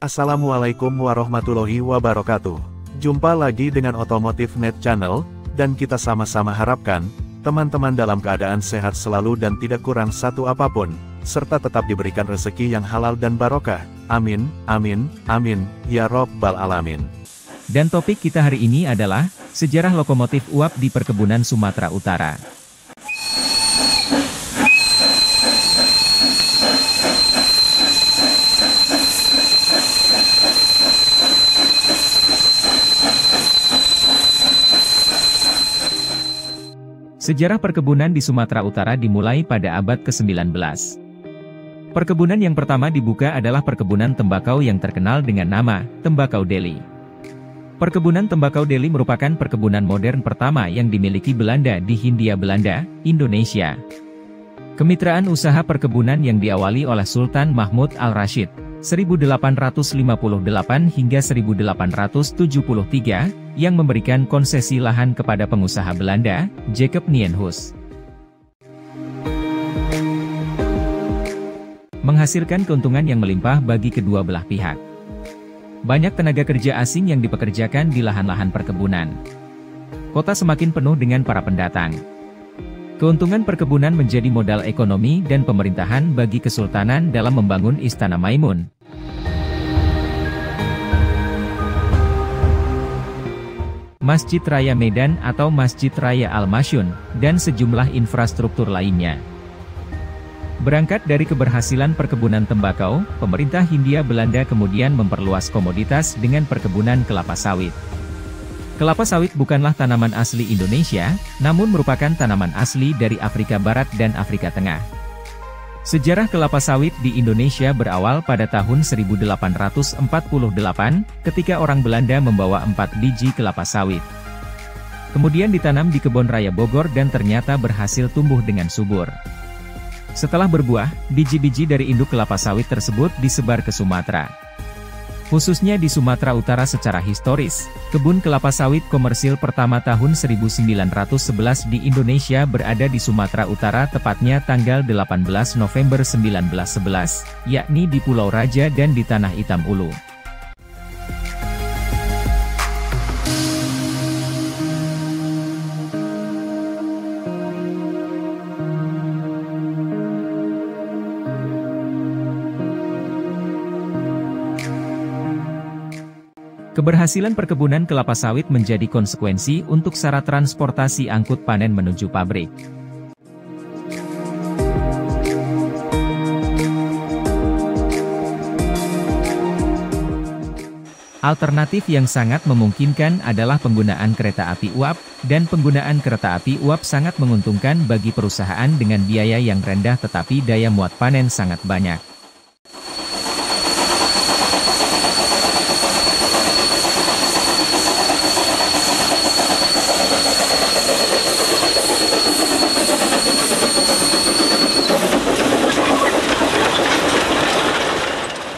Assalamualaikum warahmatullahi wabarakatuh. Jumpa lagi dengan Otomotif Net Channel, dan kita sama-sama harapkan, teman-teman dalam keadaan sehat selalu dan tidak kurang satu apapun, serta tetap diberikan rezeki yang halal dan barokah. Amin, amin, amin, ya Rabbal Alamin. Dan topik kita hari ini adalah, sejarah lokomotif uap di perkebunan Sumatera Utara. Sejarah perkebunan di Sumatera Utara dimulai pada abad ke-19. Perkebunan yang pertama dibuka adalah perkebunan tembakau yang terkenal dengan nama Tembakau Deli. Perkebunan tembakau Deli merupakan perkebunan modern pertama yang dimiliki Belanda di Hindia Belanda, Indonesia. Kemitraan usaha perkebunan yang diawali oleh Sultan Mahmud Al-Rashid, 1858 hingga 1873, yang memberikan konsesi lahan kepada pengusaha Belanda, Jacob Nienhuis. Menghasilkan keuntungan yang melimpah bagi kedua belah pihak. Banyak tenaga kerja asing yang dipekerjakan di lahan-lahan perkebunan. Kota semakin penuh dengan para pendatang. Keuntungan perkebunan menjadi modal ekonomi dan pemerintahan bagi Kesultanan dalam membangun Istana Maimun, Masjid Raya Medan atau Masjid Raya Al-Masyun, dan sejumlah infrastruktur lainnya. Berangkat dari keberhasilan perkebunan tembakau, pemerintah Hindia Belanda kemudian memperluas komoditas dengan perkebunan kelapa sawit. Kelapa sawit bukanlah tanaman asli Indonesia, namun merupakan tanaman asli dari Afrika Barat dan Afrika Tengah. Sejarah kelapa sawit di Indonesia berawal pada tahun 1848, ketika orang Belanda membawa 4 biji kelapa sawit. Kemudian ditanam di Kebon Raya Bogor dan ternyata berhasil tumbuh dengan subur. Setelah berbuah, biji-biji dari induk kelapa sawit tersebut disebar ke Sumatera. Khususnya di Sumatera Utara secara historis, kebun kelapa sawit komersil pertama tahun 1911 di Indonesia berada di Sumatera Utara, tepatnya tanggal 18 November 1911, yakni di Pulau Raja dan di Tanah Hitam Ulu. Keberhasilan perkebunan kelapa sawit menjadi konsekuensi untuk syarat transportasi angkut panen menuju pabrik. Alternatif yang sangat memungkinkan adalah penggunaan kereta api uap, dan penggunaan kereta api uap sangat menguntungkan bagi perusahaan dengan biaya yang rendah tetapi daya muat panen sangat banyak.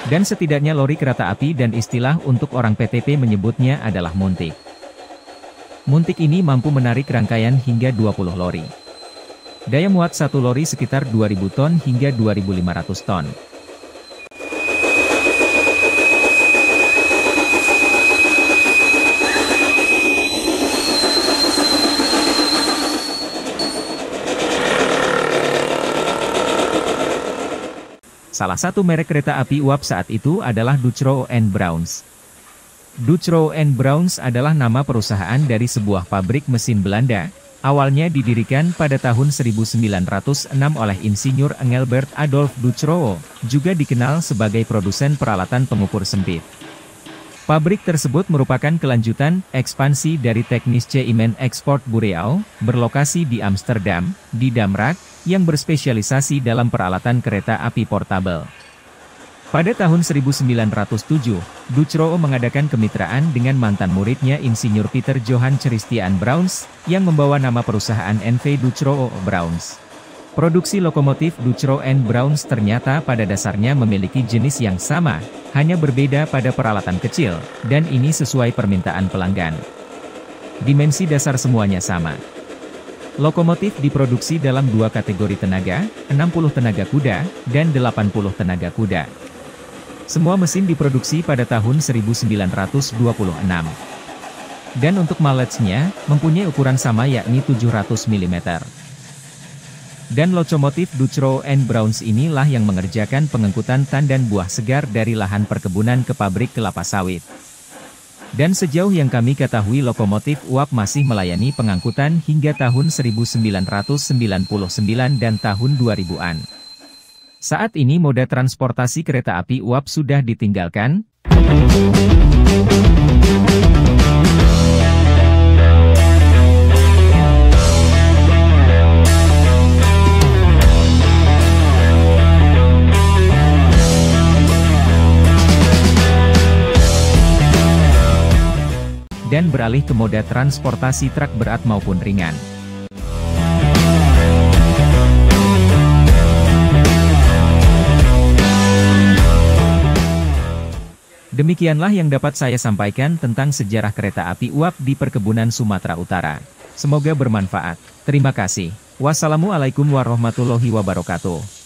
Dan setidaknya lori kereta api dan istilah untuk orang PTP menyebutnya adalah muntik. Muntik ini mampu menarik rangkaian hingga 20 lori. Daya muat satu lori sekitar 2.000 ton hingga 2.500 ton. Salah satu merek kereta api uap saat itu adalah Dutrow & Browns. Dutrow & Browns adalah nama perusahaan dari sebuah pabrik mesin Belanda, awalnya didirikan pada tahun 1906 oleh Insinyur Engelbert Adolf Dutrow, juga dikenal sebagai produsen peralatan pengukur sempit. Pabrik tersebut merupakan kelanjutan ekspansi dari Teknis Caiman Export Bureau, berlokasi di Amsterdam, di Damrak, yang berspesialisasi dalam peralatan kereta api portabel. Pada tahun 1907, Dutrow mengadakan kemitraan dengan mantan muridnya Insinyur Peter Johann Christian Browns, yang membawa nama perusahaan NV Dutrow Browns. Produksi lokomotif Dutrow & Browns ternyata pada dasarnya memiliki jenis yang sama, hanya berbeda pada peralatan kecil, dan ini sesuai permintaan pelanggan. Dimensi dasar semuanya sama. Lokomotif diproduksi dalam dua kategori tenaga, 60 tenaga kuda, dan 80 tenaga kuda. Semua mesin diproduksi pada tahun 1926. Dan untuk maletsnya, mempunyai ukuran sama yakni 700 mm. Dan lokomotif Dutrow and Browns inilah yang mengerjakan pengangkutan tandan buah segar dari lahan perkebunan ke pabrik kelapa sawit. Dan sejauh yang kami ketahui lokomotif uap masih melayani pengangkutan hingga tahun 1999 dan tahun 2000-an. Saat ini moda transportasi kereta api uap sudah ditinggalkan. Dan beralih ke moda transportasi truk berat maupun ringan. Demikianlah yang dapat saya sampaikan tentang sejarah kereta api uap di perkebunan Sumatera Utara. Semoga bermanfaat. Terima kasih. Wassalamualaikum warahmatullahi wabarakatuh.